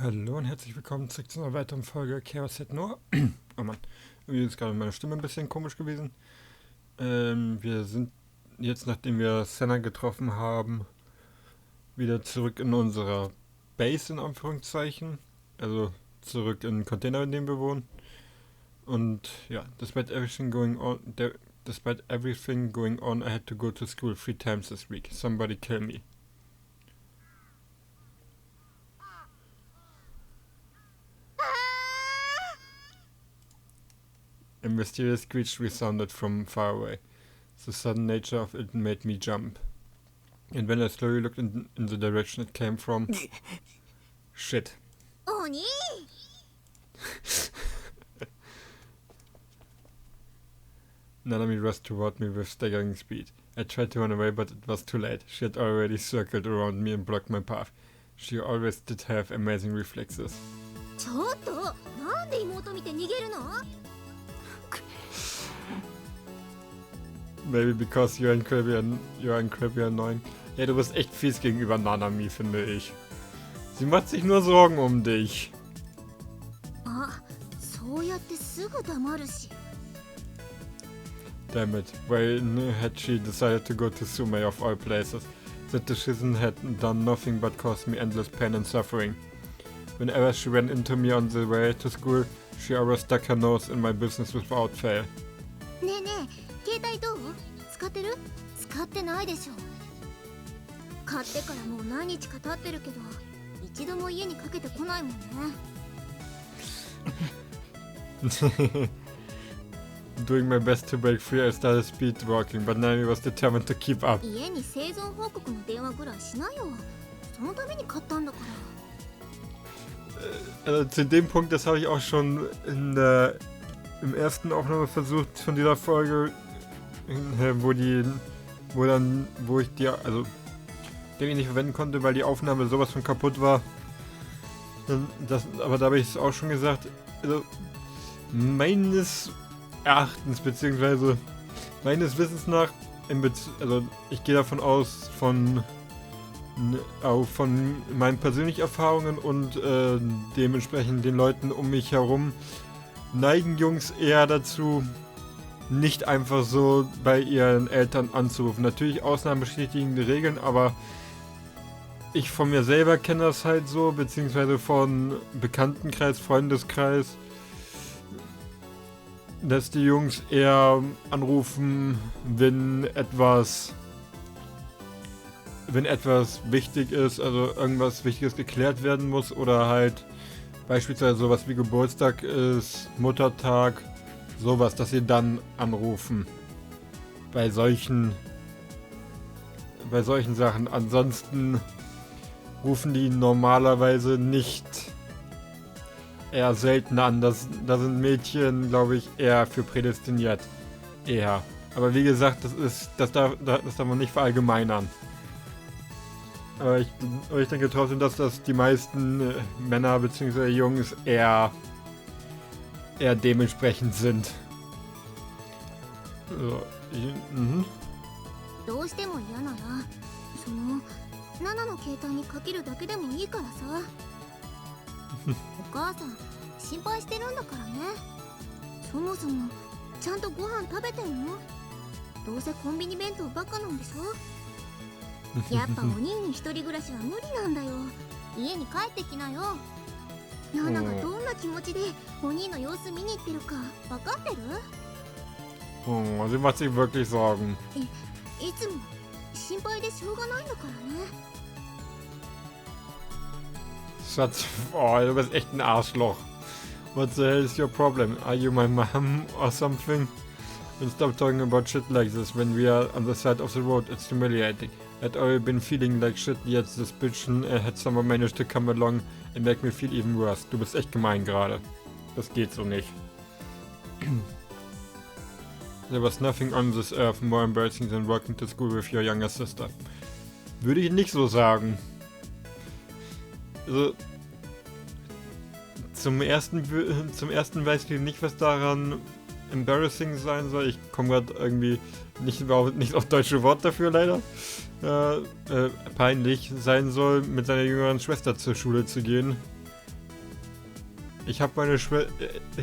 Hallo und herzlich willkommen zurück zu einer weiteren Folge Chäos nur. Oh Mann, irgendwie ist gerade meine Stimme ein bisschen komisch gewesen. Wir sind jetzt, nachdem wir Senna getroffen haben, wieder zurück in unserer Base in Anführungszeichen. Also zurück in den Container, in dem wir wohnen. Und ja, despite everything going on, I had to go to school 3 times this week. Somebody kill me. A mysterious screech resounded from far away. The sudden nature of it made me jump. And when I slowly looked in the direction it came from... Shit. Oni! Nanami rushed toward me with staggering speed. I tried to run away, but it was too late. She had already circled around me and blocked my path. She always did have amazing reflexes. ちょっとなんで妹見て逃げるの Maybe because you're incredibly annoying. Ja, du bist echt fies gegenüber Nanami, finde ich. Sie macht sich nur Sorgen um dich. あ、そうやってすぐ黙るし Damn it, when had she decided to go to Sume of all places? That decision had done nothing but cause me endless pain and suffering. Whenever she ran into me on the way to school, she always stuck her nose in my business without fail. ねえねえ携帯どう使ってる使ってないでしょ買ってからもう何日か経ってるけど一度も家にかけてこないもんね Doing my best to break free, I started speedwalking, but Nami was determined to keep up. 家に生存報告の電話ぐらいしなよそのために買ったんだから Also zu dem Punkt, das habe ich auch schon im ersten Aufnahmeversuch von dieser Folge, wo ich die, also den ich nicht verwenden konnte, weil die Aufnahme sowas von kaputt war. Aber da habe ich es auch schon gesagt, also meines Erachtens, beziehungsweise meines Wissens nach, also ich gehe davon aus, von meinen persönlichen Erfahrungen und dementsprechend den Leuten um mich herum, neigen Jungs eher dazu, nicht einfach so bei ihren Eltern anzurufen. Natürlich Ausnahmen bestätigen die Regeln, aber ich von mir selber kenne das halt so, beziehungsweise von Bekanntenkreis, Freundeskreis, dass die Jungs eher anrufen, wenn etwas wichtig ist, also irgendwas Wichtiges geklärt werden muss oder halt beispielsweise sowas wie Geburtstag ist, Muttertag, sowas, dass sie dann anrufen. Bei solchen Sachen. Ansonsten rufen die normalerweise nicht, eher selten an. Da sind Mädchen, glaube ich, eher für prädestiniert. Eher. Aber wie gesagt, das darf man nicht verallgemeinern. Aber ich denke trotzdem, dass das die meisten Männer bzw. Jungs eher dementsprechend sind. So, どうしても嫌ならそのナナの携帯にかけるだけでもいいからさお母さん心配してるんだからねそもそもちゃんとご飯食べてんのどうせコンビニ弁当ばっかなんでしょやっぱお兄に一人暮らしは無理なんだよ家に帰ってきなよナナがどんな気持ちでお兄の様子見に行ってるか分かってる Oh, sie macht sich wirklich Sorgen. いつも心配でしょうがないんだからね Schatz, oh, du bist echt ein Arschloch. What the hell is your problem? Are you my mom or something? And stop talking about shit like this when we are on the side of the road. It's humiliating. I'd already been feeling like shit, yet this bitch had someone managed to come along and make me feel even worse. Du bist echt gemein gerade. Das geht so nicht. There was nothing on this earth more embarrassing than walking to school with your younger sister. Würde ich nicht so sagen. Also, zum ersten weiß ich nicht, was daran embarrassing sein soll. Ich komme gerade irgendwie nicht auf deutsche Wort dafür leider. Peinlich sein soll, mit seiner jüngeren Schwester zur Schule zu gehen. Ich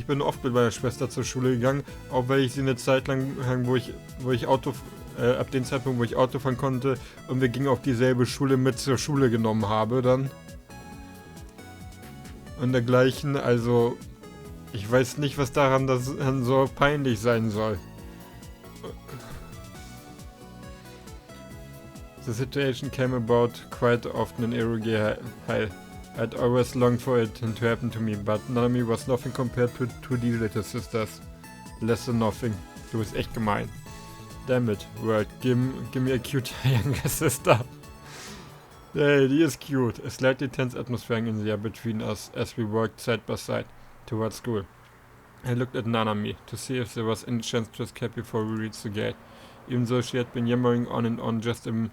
bin oft mit meiner Schwester zur Schule gegangen, auch weil ich sie eine Zeit lang, wo ich ab dem Zeitpunkt, wo ich Auto fahren konnte und wir gingen auf dieselbe Schule mit zur Schule genommen habe dann. Und dergleichen, also ich weiß nicht, was daran so peinlich sein soll. The situation came about quite often in Eruge Hell. I'd always longed for it to happen to me, but Nanami was nothing compared to these little sisters. Less than nothing. Du bist echt gemein. Damn it, world, give me a cute younger sister. Hey, die ist cute. A slightly tense atmosphere in the air between us as we walked side by side towards school. I looked at Nanami to see if there was any chance to escape before we reached the gate. Even though she had been yammering on and on just a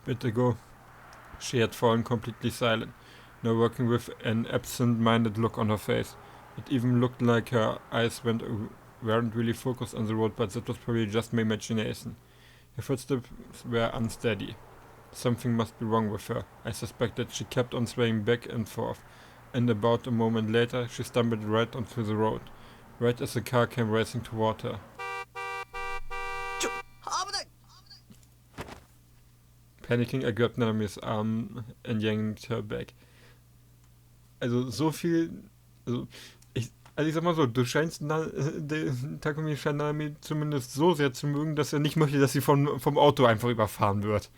bit ago, she had fallen completely silent, now working with an absent-minded look on her face. It even looked like her eyes weren't really focused on the road, but that was probably just my imagination. Her footsteps were unsteady. Something must be wrong with her. I suspected. She kept on swaying back and forth, and about a moment later she stumbled right onto the road, right as the car came racing toward her. Panicking, I grabbed Nanami's arm and yanked her back. Also so viel... Also ich sag mal so, du scheinst Takumi scheint Nanami zumindest so sehr zu mögen, dass er nicht möchte, dass sie vom Auto einfach überfahren wird.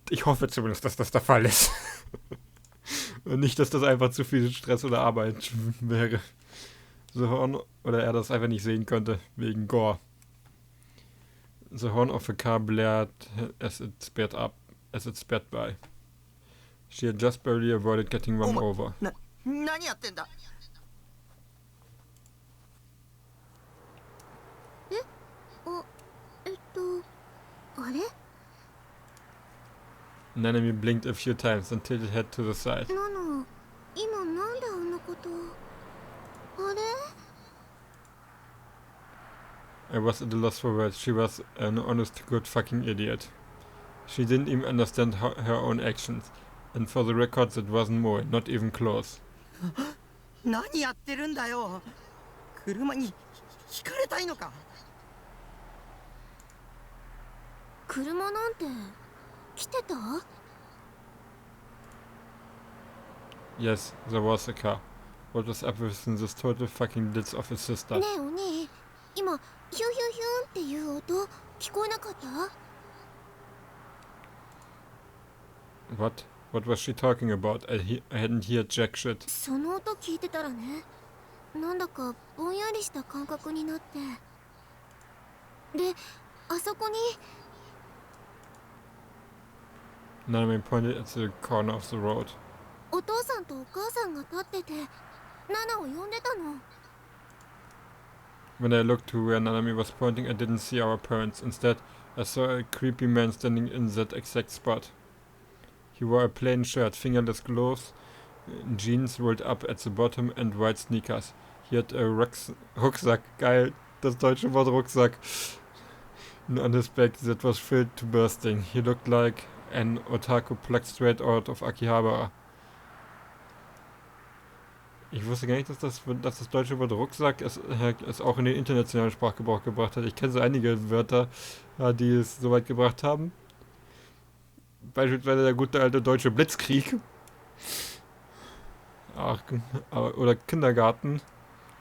Ich hoffe zumindest, dass das der Fall ist. Und nicht, dass das einfach zu viel Stress oder Arbeit wäre. The horn, oder er das einfach nicht sehen könnte, wegen Gore. The horn of the car blared as it sped by. She had just barely avoided getting run over. 何やってんだ。あれ Nanami blinked a few times and tilted her head to the side. ナナ、今なんであんなこと。あれ I was at a loss for words. She was an honest to good fucking idiot. She didn't even understand her own actions. And for the record, that wasn't Moe, not even close. 何やってるんだよ。車にひかれたいのか。車なんて来てた Yes, there was a car. What was up with this total fucking ditz of a sister? ねえお兄、今ヒュヒュヒュンっていう音聞こえなかった What? What was she talking about? I hadn't heard jack shit. その音聞いてたらね、なんだかぼんやりした感覚になって。で、あそこに Nanami pointed at the corner of the road. お父さんとお母さんが立ってて、ナナを呼んでたの。 When I looked to where Nanami was pointing, I didn't see our parents. Instead, I saw a creepy man standing in that exact spot. He wore a plain shirt, fingerless gloves, jeans rolled up at the bottom and white sneakers. He had a Rucksack, geil, das deutsche Wort Rucksack, on his back that was filled to bursting. He looked like an otaku plucked straight out of Akihabara. Ich wusste gar nicht, dass das deutsche Wort Rucksack es auch in den internationalen Sprachgebrauch gebracht hat. Ich kenne so einige Wörter, die es so weit gebracht haben. Beispielsweise der gute alte deutsche Blitzkrieg. Oder Kindergarten.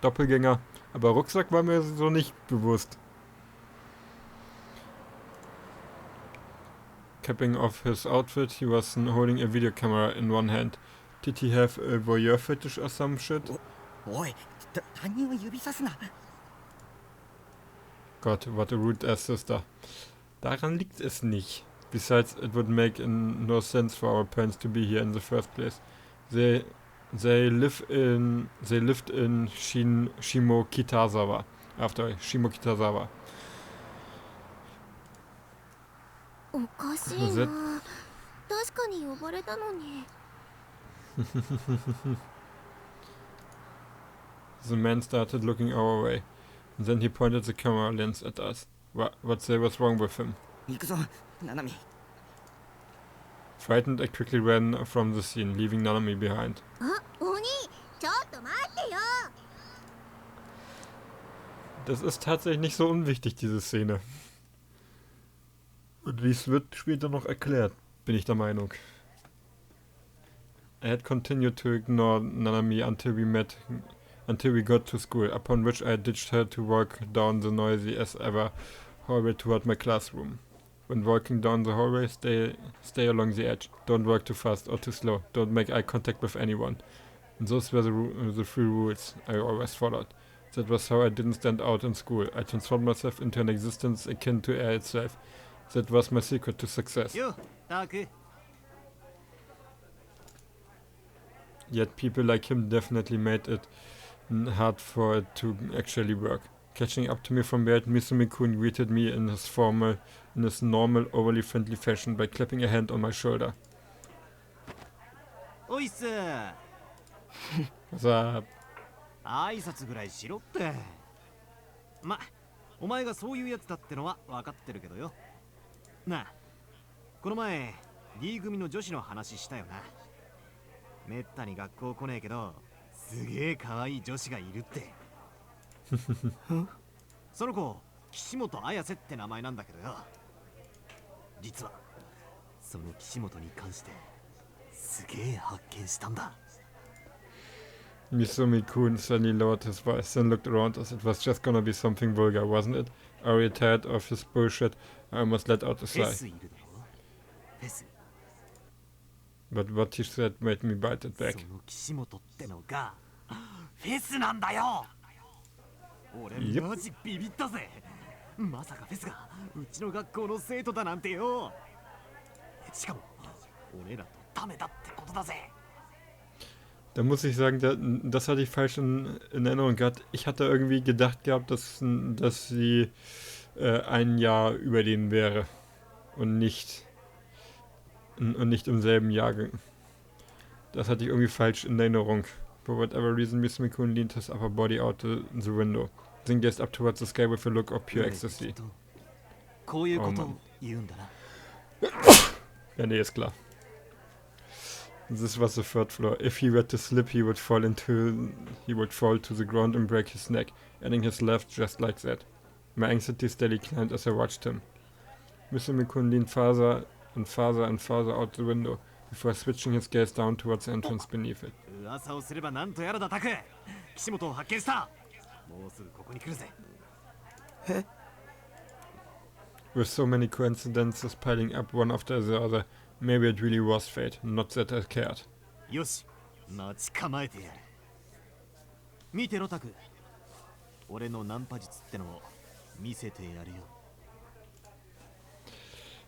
Doppelgänger. Aber Rucksack war mir so nicht bewusst. Capping off his outfit, he was holding a video camera in one hand. Did he have a voyeur fetish or some shit? おい、他人を指さすな。 God, what a rude ass sister. Daran liegt es nicht. Besides, it would make no sense for our parents to be here in the first place. They lived in Shimokitazawa. After Shimokitazawa. おかしいな。確かに呼ばれたのに。The man started looking our way. And then he pointed the camera lens at us. What was wrong with him? 行くぞ、ナナミ。 Frightened, I quickly ran from the scene, leaving Nanami behind. あ、お兄、ちょっと Das ist tatsächlich nicht so unwichtig, diese Szene. Und dies wird später noch erklärt, bin ich der Meinung. I had continued to ignore Nanami until we got to school, upon which I ditched her to walk down the noisy as ever hallway toward my classroom. When walking down the hallway, stay along the edge. Don't walk too fast or too slow. Don't make eye contact with anyone. And those were the 3 rules I always followed. That was how I didn't stand out in school. I transformed myself into an existence akin to air itself. That was my secret to success. Yet people like him definitely made it hard for it to actually work. Catching up to me from behind, Misumi-kun greeted me in his normal, overly friendly fashion by clapping a hand on my shoulder. What's up? 挨拶ぐらいしろって。ま、お前がそういうやつだってのは分かってるけどよ。なあ、この前 D 組の女子の話したよな。めったに学校来ねえけど、すげえ可愛い女子がいるって。その子、岸本綾瀬って名前なんだけどよ。実はその岸本に関してすげえ発見したんだ。Misumi-kun suddenly lowered his voice and looked around as it was just gonna be something vulgar, wasn't it? Already tired of his bullshit, I almost let out a sigh. But what he said made me bite it back. 俺マジビビったぜ。まさかフェスがうちの学校の生徒だなんてよ。しかも俺らとダメだってことだぜ。Da muss ich sagen, das hatte ich falsch in Erinnerung gehabt. Ich hatte irgendwie gedacht gehabt, dass sie ein Jahr über denen wäre und nicht im selben Jahrgang. Das hatte ich irgendwie falsch in Erinnerung. For whatever reason, Misumi-kun leaned his upper body out the window, then gazed up towards the sky with a look of pure ecstasy. Oh Mann. Ja, nee, ist klar. This was the 3rd floor. If he were to slip, he would fall to the ground and break his neck, ending his life just like that. My anxiety steadily climbed as I watched him. Misumi-kun leaned farther and farther and farther out the window, before switching his gaze down towards the entrance beneath it. With so many coincidences piling up one after the other, maybe it really was fate, not that I cared.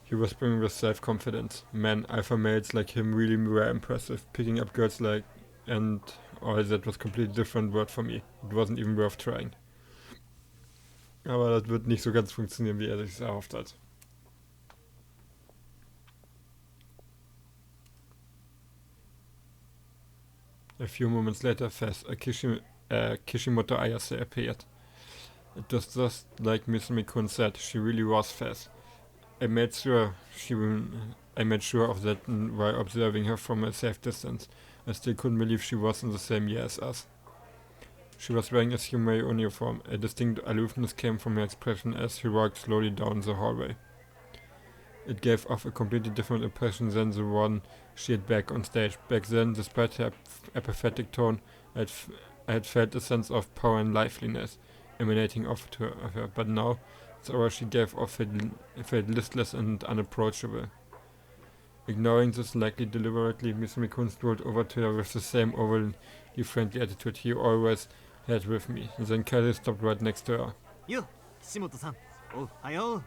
He was brimming with self-confidence. Man, alpha males like him really were impressive. Picking up girls like... and all that was completely different word for me. It wasn't even worth trying. Aber das wird nicht so ganz funktionieren, wie er sich erhofft hat. A few moments later, Kishimoto Ayase appeared. It was just like Misumi-kun said, she really was fast. I made sure of that while observing her from a safe distance. I still couldn't believe she was in the same year as us. She was wearing a sumo uniform. A distinct aloofness came from her expression as she walked slowly down the hallway. It gave off a completely different impression than the one she had back on stage. Back then, despite her apathetic tone, I had felt a sense of power and liveliness emanating off to her, but now, the aura she gave off felt listless and unapproachable. Ignoring this likely deliberately, Misumi-kun strolled over to her with the same overly friendly attitude he always had with me, and then casually stopped right next to her. Yo, Kishimoto-san. Oh, hiyo.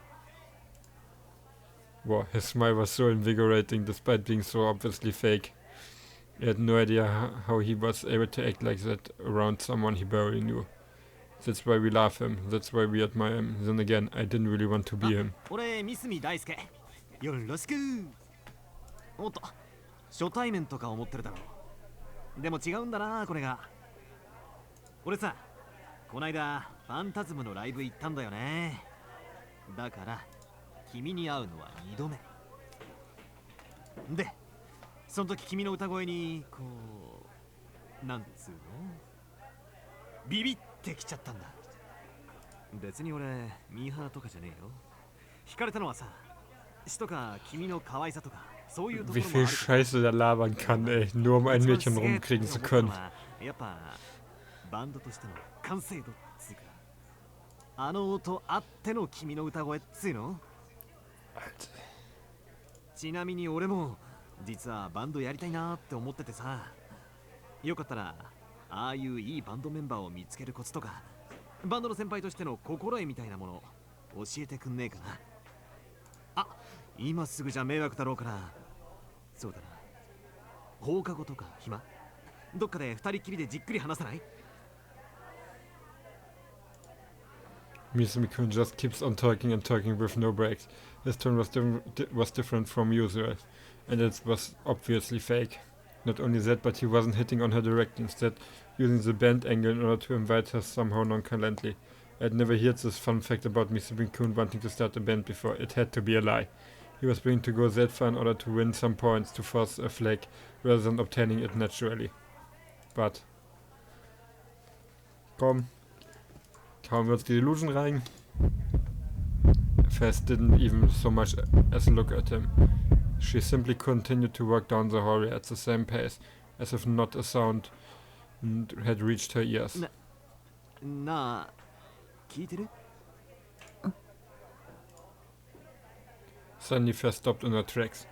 Wow, his smile was so invigorating despite being so obviously fake. I had no idea how he was able to act like that around someone he barely knew. That's why we love him, that's why we admire him. Then again, I didn't really want to be him. 俺、Misumi大輔。よろしく。おっと、初対面とか思ってるだろう。でも違うんだな、これが。俺さ、こないだファンタズムのライブ行ったんだよね。だから、君に会うのは2度目。で、その時君の歌声に、こう、なんつうの？ビビってきちゃったんだ。別に俺ミーハーとかじゃねえよ。惹かれたのはさ、詩とか君の可愛さとかそういうとこ Wie ろも viel ある。 Scheiße der labern kann, ey. Nur um ein Mädchen rumkriegen zu können. やっぱバンドとしての完成度っつうか、あの音あっての君の歌声っつうの。ちなみに俺も実はバンドやりたいなって思っててさ、よかったらああいういいバンドメンバーを見つけるコツとか、バンドの先輩としての心得みたいなもの教えてくんねえかな。あ、今すぐじゃ迷惑だろうから、そうだな、放課後とか暇？どっかで二人きりでじっくり話さない？ Misumi-kun just keeps on talking and talking with no breaks. His tone was different from usual, and it was obviously fake. Not only that, but he wasn't hitting on her directly, instead using the band angle in order to invite her somehow nonchalantly. I had never heard this fun fact about Misumi-kun wanting to start a band before. It had to be a lie. He was willing to go that far in order to win some points, to force a flag, rather than obtaining it naturally. But... Komm. Hauen wir uns die Illusion rein. Fest didn't even so much as look at him. She simply continued to walk down the hallway at the same pace, as if not a sound had reached her ears. なあ、聞いてる？ Suddenly Fest stopped in her tracks.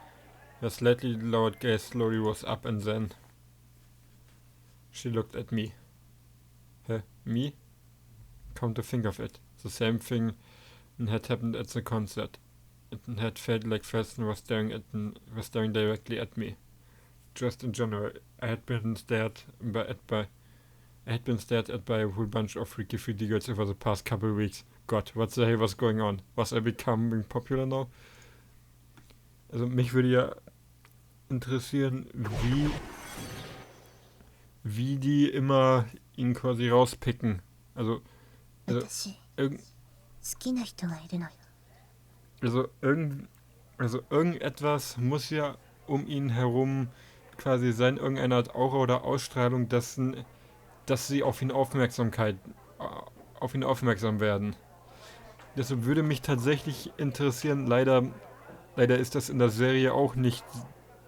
Her slightly lowered gaze slowly rose up, and then she looked at me. Me? Come to think of it, the same thing had happened at the concert. It had felt like Feston was staring directly at me. Just in general, I had been stared at by a whole bunch of freaky 3D girls over the past couple of weeks. God, what the hell was going on? Was I becoming popular now? Also mich würde ja interessieren, wie die immer ihn quasi rauspicken. Also irgendetwas muss ja um ihn herum quasi sein, irgendeine Art Aura oder Ausstrahlung, dass sie auf ihn aufmerksam werden. Deshalb würde mich tatsächlich interessieren, leider ist das in der Serie auch nicht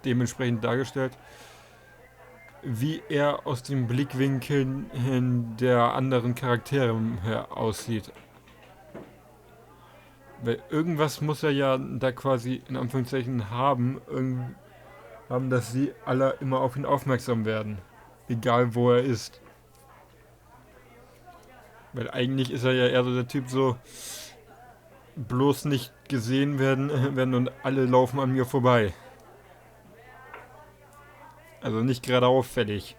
dementsprechend dargestellt, wie er aus den Blickwinkeln der anderen Charaktere her aussieht. Weil irgendwas muss er ja da quasi in Anführungszeichen haben, dass sie alle immer auf ihn aufmerksam werden. Egal wo er ist. Weil eigentlich ist er ja eher so der Typ so, bloß nicht gesehen werden und alle laufen an mir vorbei. Also nicht gerade auffällig.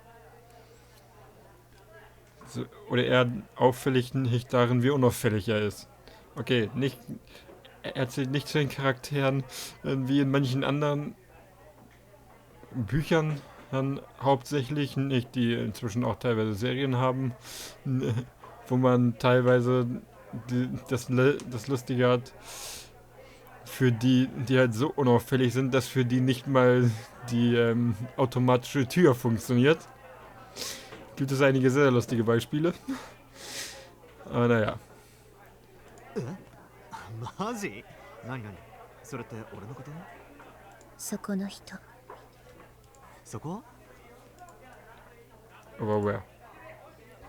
So, oder eher auffällig nicht darin, wie unauffällig er ist. Okay, er zählt nicht zu den Charakteren, wie in manchen anderen Büchern dann hauptsächlich, nicht, die inzwischen auch teilweise Serien haben, wo man teilweise das Lustige hat, für die halt so unauffällig sind, dass für die nicht mal die automatische Tür funktioniert. Gibt es einige sehr lustige Beispiele. Aber naja. マジ？何？それって俺のこと？そこの人。そこ？ Over where?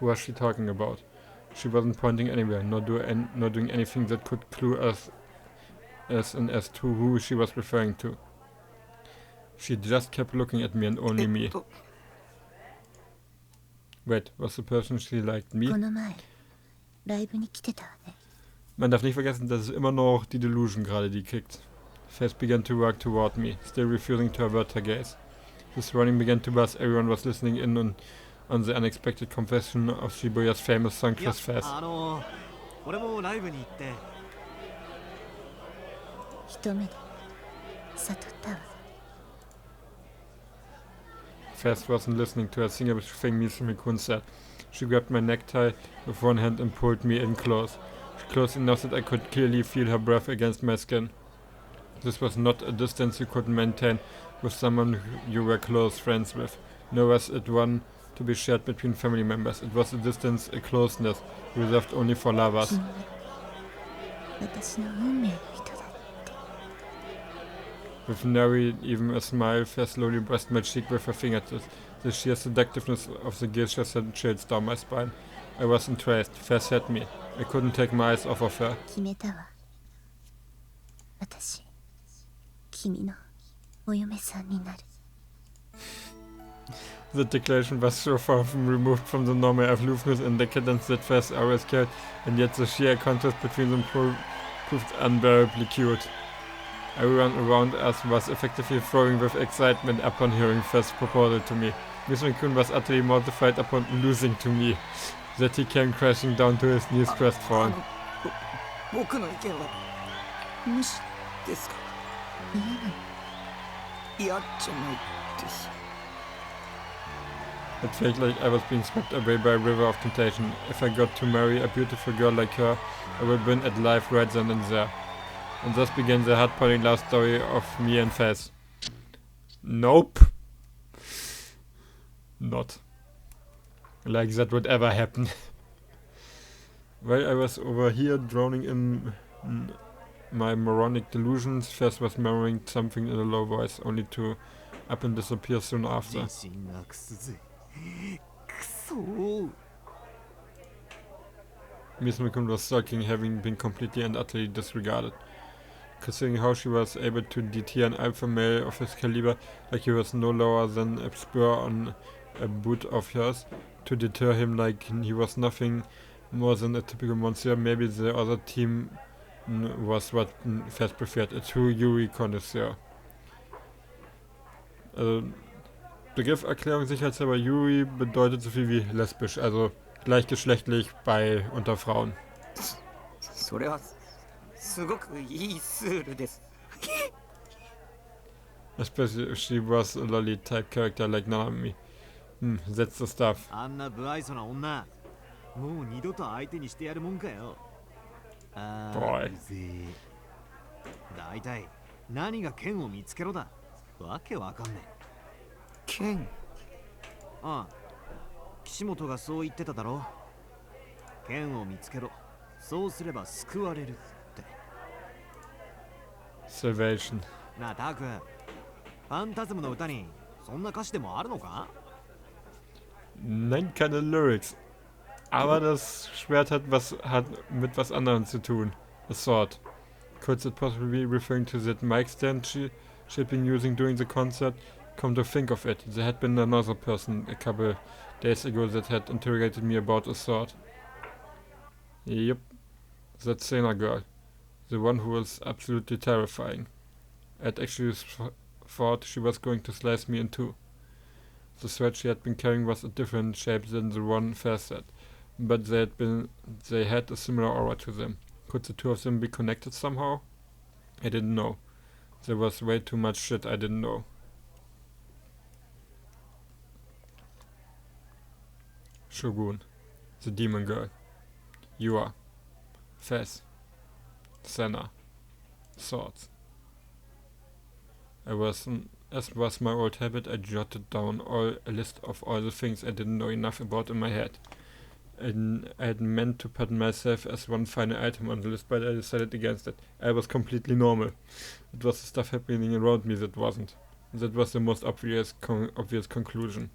Who was she talking about? She wasn't pointing anywhere, nor doing anything that could clue us as to who she was referring to. She just kept looking at me and only me. Wait, was the person she liked me? この前ライブに来てたわね。 Man darf nicht vergessen, dass es immer noch die Delusion gerade die kickt. Fest began to work toward me, still refusing to avert her gaze. His running began to buzz. Everyone was listening in on the unexpected confession of Shibuya's famous song Kiss Fest. 俺もライブに行って。一目で悟ったわ。 Fest wasn't listening to a single thing Misumi-kun said. She grabbed my necktie with one hand and pulled me in close. Close enough that I could clearly feel her breath against my skin. This was not a distance you could maintain with someone you were close friends with, nor was it one to be shared between family members. It was a distance, a closeness, reserved only for lovers. 私の運命の人だ。 With nary even a smile, Fair slowly pressed my cheek with her fingertips. The sheer seductiveness of the gesture sent chills down my spine. I was entranced. Fair set me. I couldn't take my eyes off of her. 決めたわ。私、君のお嫁さんになる。 The declaration was so far from removed from the normal aloofness and decadence that Fair's always carried, and yet the sheer contrast between them proved unbearably cute. Everyone around us was effectively throwing with excitement upon hearing Fair's proposal to me. Miss McCoon was utterly mortified upon losing to me. That he came crashing down to his knees crestfallen. 僕の意見は無視ですか？嫌じゃないです。 It felt like I was being swept away by a river of temptation. If I got to marry a beautiful girl like her, I would win at life right then and there. And thus began the heart-pounding love story of me and Fez. Nope. Not. Like that would ever happen. While I was over here drowning in my moronic delusions, Fez was murmuring something in a low voice, only to up and disappear soon after. Miss McCoon was sulking, having been completely and utterly disregarded. Considering how she was able to deter an alpha male of his caliber, like he was no lower than a spur on a boot of hers, to deter him like he was nothing more than a typical monster, maybe the other team was what Fez preferred, a true Yuri connoisseur. Begriff-Erklärung sicherheitshalber, Yuri bedeutet so viel wie lesbisch, also gleichgeschlechtlich bei unter Frauen. それはすごくいいスールです。 Especially if she was a lolly type character like Nanami. That's the stuff. あんな不愛想な女、もう二度と相手にしてやるもんかよ。あー、うぜえ。だいたい何が剣を見つけろだ。わけわかんねえ。剣？ああ、岸本がそう言ってただろ。剣を見つけろ。そうすれば救われるって。Salvation. なあ、タク。ファンタズムの歌にそんな歌詞でもあるのか？ Nein, keine Lyrics. Aber das Schwert hat mit was anderem zu tun. A sword. Could it possibly be referring to that mic stand she'd been using during the concert? Come to think of it, there had been another person a couple days ago that had interrogated me about a sword. Yep. That Sena girl. The one who was absolutely terrifying. I'd actually thought she was going to slice me in two. The sword she had been carrying was a different shape than the one Fez had, but they had a similar aura to them. Could the two of them be connected somehow? I didn't know. There was way too much shit I didn't know. Shogun. The demon girl. Yua. Fez. Senna. Swords. As was my old habit, I jotted down a list of all the things I didn't know enough about in my head. I had meant to put myself as one final item on the list, but I decided against it. I was completely normal. It was the stuff happening around me that wasn't. That was the most obvious conclusion.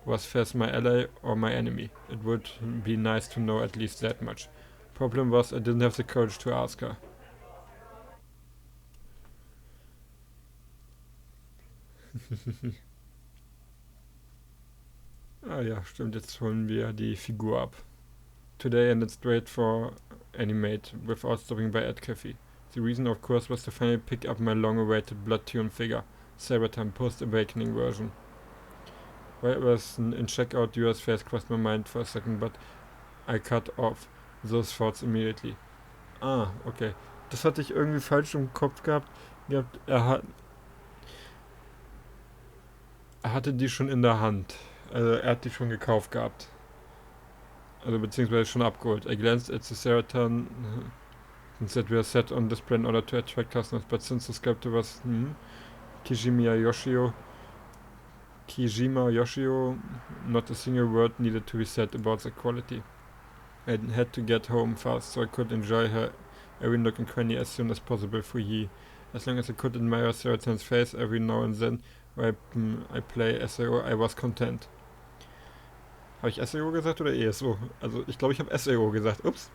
Was Fez my ally or my enemy? It would be nice to know at least that much. Problem was, I didn't have the courage to ask her. Ah ja, stimmt, jetzt holen wir die Figur ab. Today I ended straight for Animate, without stopping by at Cafe. The reason, of course, was to finally pick up my long-awaited blood-tuned figure, Sabaton post-awakening version. While I was in checkout, Yua's face crossed my mind for a second, but I cut off those thoughts immediately. Ah, okay. Das hatte ich irgendwie falsch im Kopf gehabt. Er hatte die schon in der Hand. Also er hat die schon gekauft gehabt. Also beziehungsweise schon abgeholt. I glanced at the Sabaton and said we are set on display in order to attract customers, but since the sculptor was Kijima Yoshio, not a single word needed to be said about the quality. I had to get home fast so I could enjoy her every nook and cranny as soon as possible for ye. As long as I could admire Seratan's face every now and then while I play SAO, I was content. Habe ich SAO gesagt oder ESO? Also ich glaube, ich habe SAO gesagt. Ups.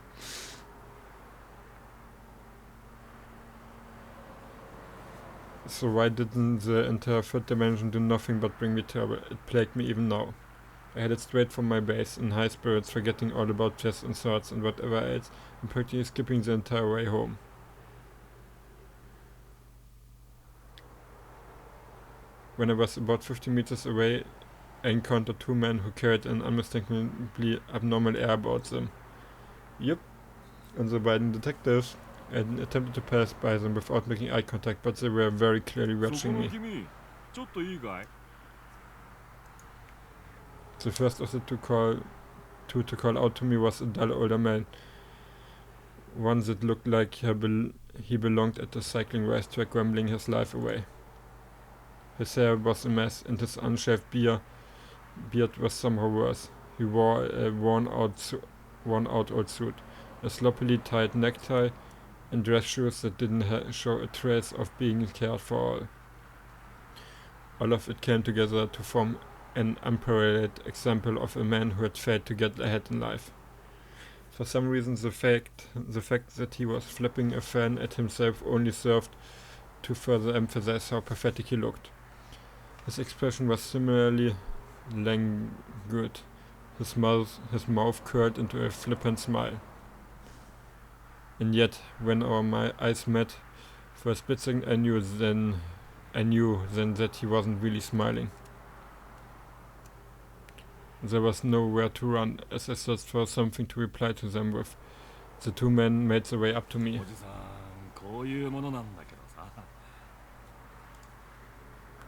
So why didn't the entire third dimension do nothing but bring me trouble? It plagued me even now. I headed straight from my base, in high spirits, forgetting all about chests and swords and whatever else, and practically skipping the entire way home. When I was about 50 meters away, I encountered two men who carried an unmistakably abnormal air about them. Yep, unsere beiden Detectives. I attempted to pass by them without making eye contact, but they were very clearly watching me. The first of the two to call out to me was a dull older man. One that looked like he belonged at a cycling racetrack, rambling his life away. His hair was a mess, and his unshaved beard was somehow worse. He wore a worn out old suit, a sloppily tied necktie, and dress shoes that didn't show a trace of being cared for. All of it came together to form an unparalleled example of a man who had failed to get ahead in life. For some reason, the fact that he was flipping a fan at himself only served to further emphasize how pathetic he looked. His expression was similarly languid, his mouth curled into a flippant smile. And yet, when my eyes met, for a split second I knew then that he wasn't really smiling. There was nowhere to run, as I searched for something to reply to them with. The two men made their way up to me.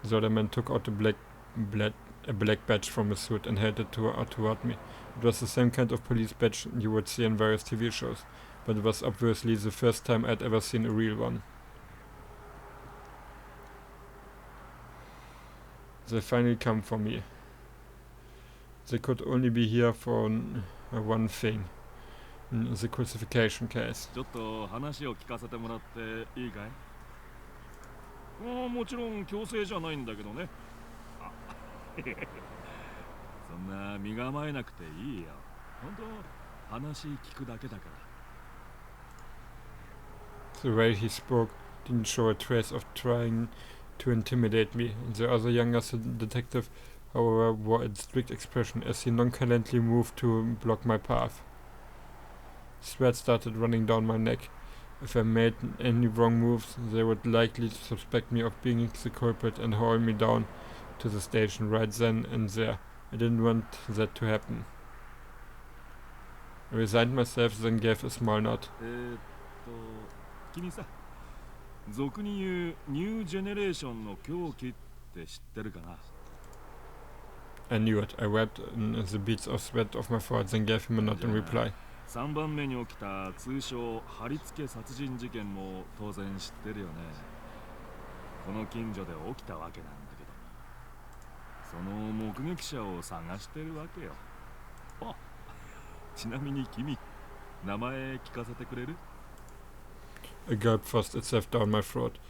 The other man took out a black badge from his suit and held it toward me. It was the same kind of police badge you would see in various TV shows, but it was obviously the first time I'd ever seen a real one. They finally come for me. They could only be here for one thing. The crucifixion case. ちょっと話を聞かせてもらっていいかい？もちろん強制じゃないんだけどね。そんな身構えなくていいよ。本当話聞くだけだから。 The way he spoke didn't show a trace of trying to intimidate me. The other younger detective, however, wore a strict expression as he nonchalantly moved to block my path. Sweat started running down my neck. If I made any wrong moves, they would likely suspect me of being the culprit and haul me down to the station right then and there. I didn't want that to happen. I resigned myself, then gave a small nod. 君さ、俗に言うニュージェネレーションの狂気って知ってるかな？ I knew it. I wiped the beads of sweat off my forehead, then gave him a nod in reply. 3番目に起きた通称貼り付け殺人事件も当然知ってるよね。この近所で起きたわけなんだけど、その目撃者を探してるわけよ。あ、ちなみに君、名前聞かせてくれる？ A gulp forced itself down my throat.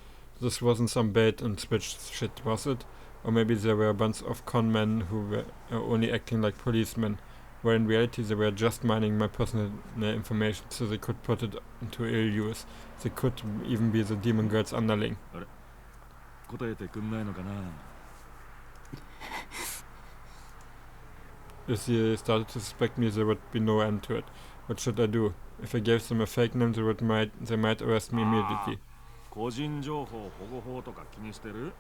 This wasn't some bait and switch shit, was it? Or maybe there were a bunch of con men who were only acting like policemen, where in reality they were just mining my personal information so they could put it into ill use. They could even be the demon girl's underling. 答えてくんないのかな? If they started to suspect me, there would be no end to it. What should I do? If I gave them a fake name, they might arrest me immediately. 個人情報保護法とか気にしてる？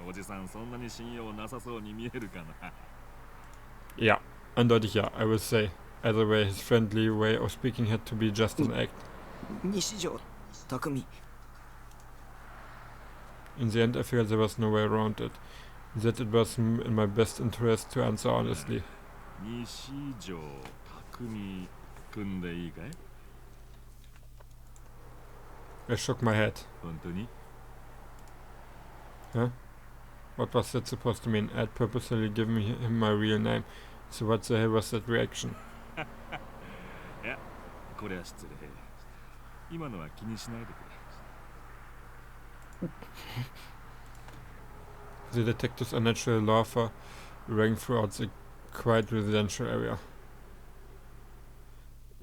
おじさんそんなに信用なさそうに見えるかな? Ja, eindeutig ja, I will say. Either way, his friendly way of speaking had to be just an act. 西条匠 In the end, I figured there was no way around it. That it was in my best interest to answer honestly. 西条匠君でいいかい? I shook my head. 本当に? Huh? What was that supposed to mean? I had purposely given him my real name. So what the hell was that reaction? これは失礼。今のは気にしないでくれ。The detectives are natural laughter rang throughout the quiet residential area.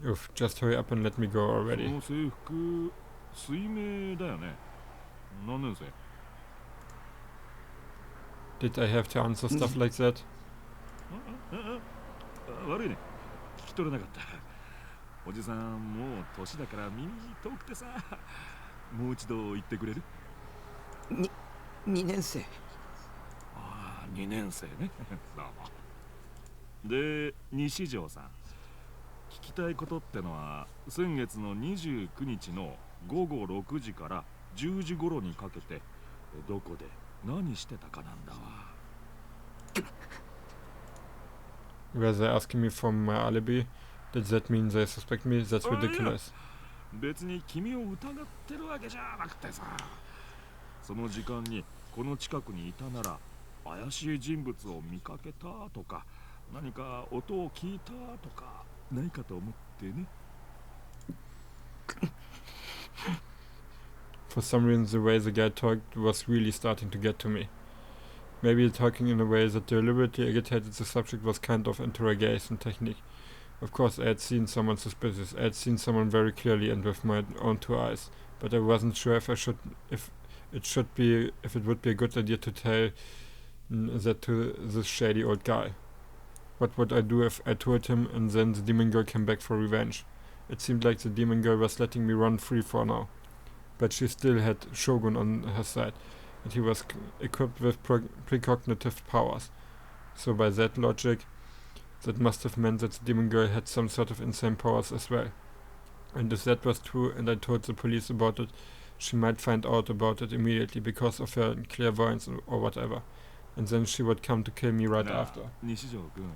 Oof, just hurry up and let me go そ already. の制服、水明だよね。何年生？ Did I have to answer stuff like that? 悪いね。聞き取れなかった。おじさん、もう年だから耳遠くてさ。もう一度言ってくれる？2年生。ああ、2年生ね。どうも。で、西条さん。聞きたいことってのは、先月の29日の午後6時から10時頃にかけて、どこで何してたかなんだわ。Were they asking me for my alibi? Does that mean they suspect me? That's ridiculous. 別に君を疑ってるわけじゃなくてさ。その時間にこの近くにいたなら、怪しい人物を見かけたとか、何か音を聞いたとか、ないかと思ってね。For some reason, the way the guy talked was really starting to get to me. Maybe talking in a way that deliberately agitated the subject was kind of interrogation technique. Of course, I had seen someone suspicious. I had seen someone very clearly and with my own two eyes. But I wasn't sure if it would be a good idea to tell that to this shady old guy. What would I do if I told him and then the demon girl came back for revenge? It seemed like the demon girl was letting me run free for now. But she still had Shogun on her side, and he was equipped with precognitive powers. So by that logic, that must have meant that the demon girl had some sort of insane powers as well. And if that was true and I told the police about it, she might find out about it immediately because of her clairvoyance or whatever. And then she would come to kill me right after. 西条君、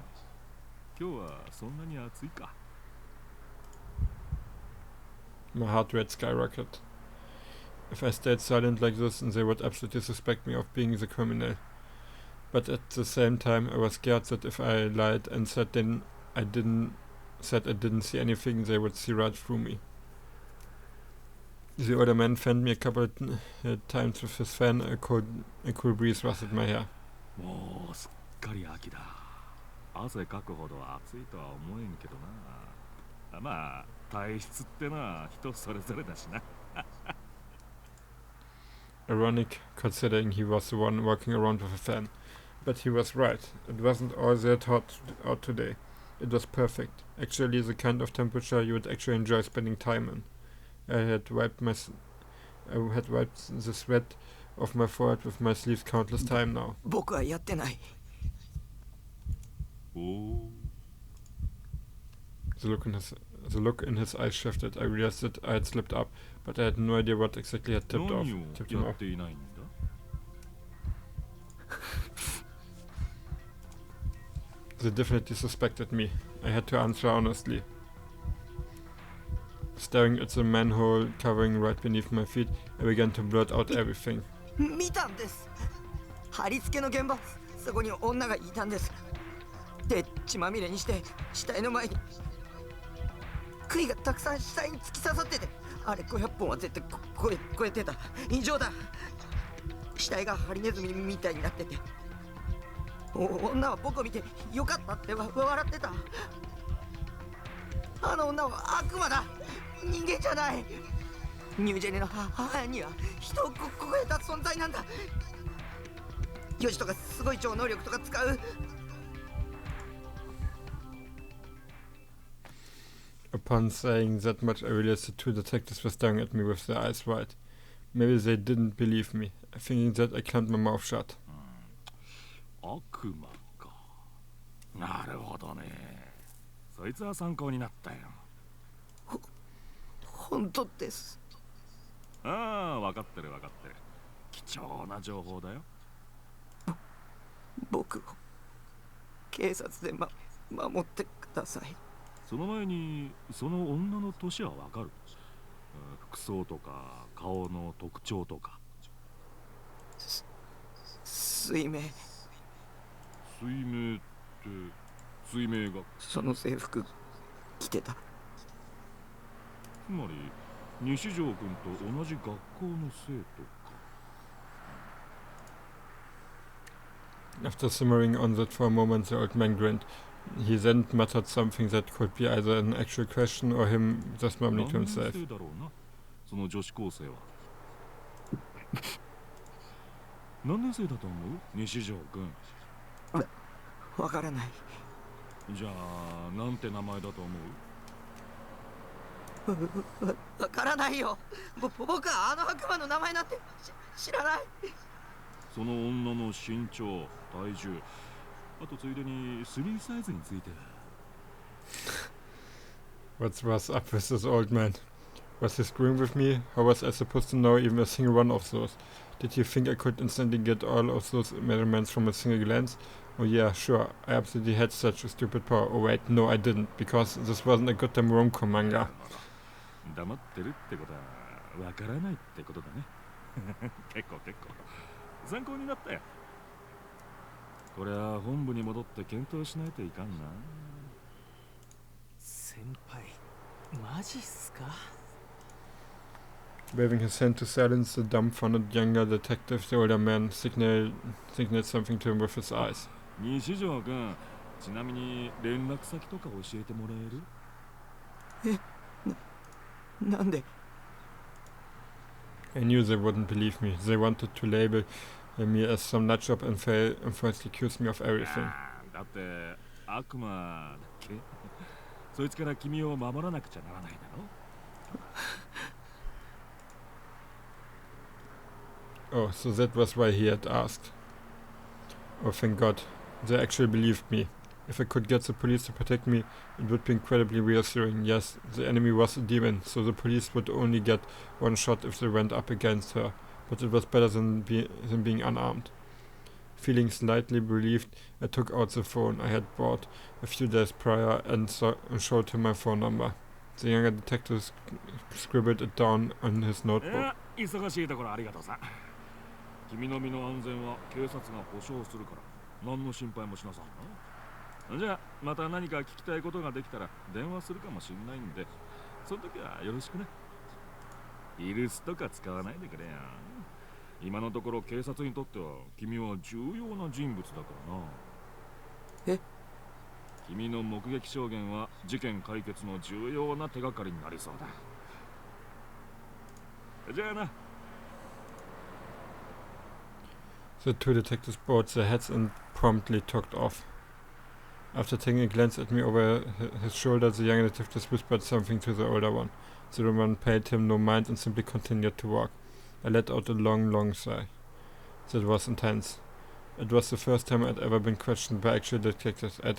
今日はそんなに暑いか。My heart rate skyrocketed. If I stayed silent like this, and they would absolutely suspect me of being the criminal. But at the same time, I was scared that if I lied and said I didn't see anything, they would see right through me. The older man fanned me a couple of times with his fan. A cool breeze rustled my hair. もうすっかり秋だ。汗かくほど暑いとは思えんけどな。まあ体質ってのは人それぞれだしな。Ironic, considering he was the one walking around with a fan. But he was right. It wasn't all that hot out today. It was perfect. Actually, the kind of temperature you would actually enjoy spending time in. I had wiped the sweat off my forehead with my sleeves countless times now. 僕はやってない。お The look in his eyes shifted. I realized that I had slipped up, but I had no idea what exactly had tipped him 何を off. やっていないんだ They definitely suspected me. I had to answer honestly. Staring at the manhole covering right beneath my feet, I began to blurt out everything. 見たんです。貼り付けの現場、そこに女がいたんです。で、血まみれにして死体の前に杭がたくさん死体に突き刺さってて、あれ500本は絶対超えてた。異常だ。死体がハリネズミみたいになってて、女は僕を見てよかったって笑ってた。あの女は悪魔だ。人間じゃない。ニュージェネの母には人を超えた存在なんだ。ヨシとかすごい超能力とか使う。Upon saying that much, I realized the two detectives were staring at me with their eyes wide. Maybe they didn't believe me. Thinking that, I clamped my mouth shut. 悪魔か。なるほどね。そいつは参考になったよ。本当です。ああ、分かってる分かってる。貴重な情報だよ。僕を警察で守ってください。その前にその女の年は分かる？服装とか顔の特徴とか。水明。水明って、水明がその制服着てた。つまり西条君と同じ学校の生徒か。 After simmering on that for a moment, the old man grinned. He then muttered something that could be either an actual question or him just mumbling to 何年 himself. 生だろうな、その女子高生は。何年生だと思う、西条君。わからない。じゃあなんて名前だと思う。わからないよ。僕はあの悪魔の名前なんて知らない。その女の身長、体重、あとついでにスリーサイズについて。What's up with this old man? Was he screwing with me? How was I supposed to know even a single one of those? Did he think I could instantly get all of those measurements from a single glance? Oh yeah, sure, I absolutely had such a stupid power. Oh wait, no I didn't, because this wasn't a goddamn rom-com manga. 黙ってるってことはわからないってことだね。結構参考になったよ。これは本部に戻って検討しないといかんな。先輩、マジっすか？ Waving his hand to silence the dumbfounded younger detective, the older man signaled something to him with his eyes. 西条君、ちなみに連絡先とか教えてもらえる？なんで？ I knew they wouldn't believe me. They wanted to label me as some nutjob and falsely accuse me of everything. だって悪魔だっけ？そいつから君を守らなくちゃならないだろ？ Oh, so that was why he had asked. Oh, thank God. They actually believed me. If I could get the police to protect me, it would be incredibly reassuring. Yes, the enemy was a demon, so the police would only get one shot if they went up against her. But it was better than being unarmed. Feeling slightly relieved, I took out the phone I had bought a few days prior and showed him my phone number. The younger detective scribbled it down on his notebook. 忙しいところありがとうさ。君の身の安全は警察が保証するから何の心配もしなさんな。じゃあまた何か聞きたいことができたら電話するかもしんないんで、その時はよろしくね。イルスとか使わないでくれよ。今のところ警察にとっては君は重要な人物だからな。え？君の目撃証言は事件解決の重要な手がかりになりそうだ。じゃあな。The two detectives bowed their heads and promptly took off. After taking a glance at me over his shoulder, the younger detective whispered something to the older one. The older one paid him no mind and simply continued to walk. I let out a long sigh. That was intense. It was the first time I'd ever been questioned by actual detectives. I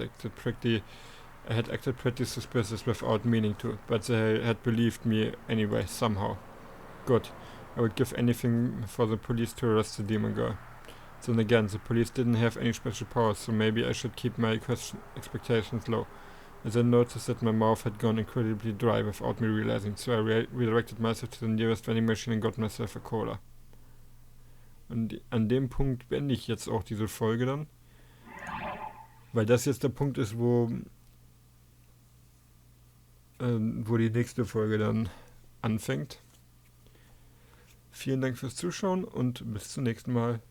had acted pretty suspicious without meaning to, but they had believed me anyway, somehow. Good. I would give anything for the police to arrest the demon girl. Then again, the police didn't have any special powers, so maybe I should keep my expectations low. I then noticed that my mouth had gone incredibly dry without me realizing, so I redirected myself to the nearest vending machine and got myself a cola. Und an dem Punkt beende ich jetzt auch diese Folge dann. Weil das jetzt der Punkt ist, wo die nächste Folge dann anfängt. Vielen Dank fürs Zuschauen und bis zum nächsten Mal.